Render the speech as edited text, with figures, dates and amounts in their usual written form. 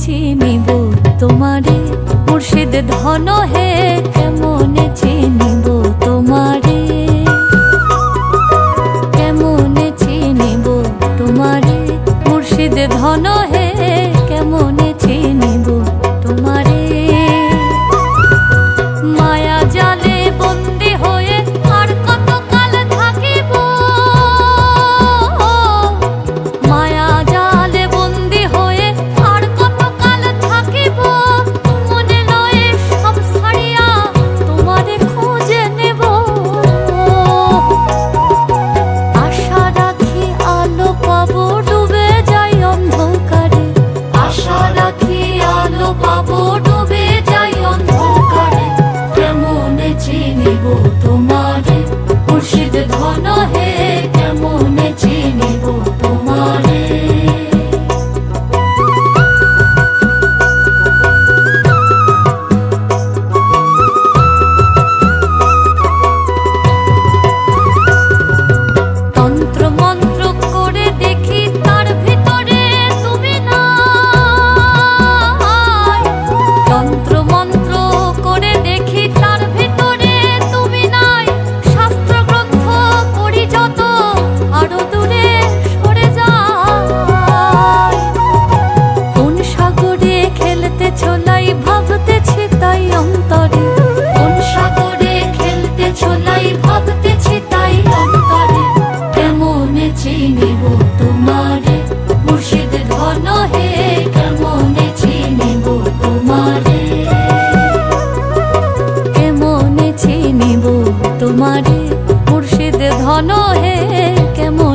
চিনিব তোমারে মুর্শিদ ধন হে, কেমনে চিনিব তোমারে, কেমনে চিনিব তোমারে মুর্শিদ ধন হে, কেমনে চিনিব তোমারে। মায়া জালে বন্দি হয়ে আর কত কাল থাকিব, মায়া জালে বন্দি হয়ে আর কত কাল থাকিব, মনে লয়ে সব ছাড়িয়া তোমারে খুঁজে নেব। আশা রাখি আলো পাবো ডুবে যাই অন্ধকারে, আশা রাখি আলো পাবো ডুবে যাই অন্ধকারে, কেমনে চিনিব তোমারে মুর্শিদ ধন হে, কেমনে চিনিব তোমারে। তন্ত্র মন্ত্র করে দেখি তার ভিতরে তুমি নাই, তন্ত্র মন্ত্র করে দেখি তার ভিতরে তুমি নাই, শাস্ত্র গ্রন্থ পড়ি যত আরো দূরে সরে যায়। কোন সাগরে খেলতে ছোলাই ভাবতেছি তাই অন্তরে, কোন সাগরে খেলতে ছোলাই ভাবতেছি তাই অন্তরে, কেমনে চিনিব তোমারে মুর্শিদ ধন হে, কেমনে চিনিব তোমারে, কেমনে চিনিব তোমারে মুর্শিদ ধন হে, কেমন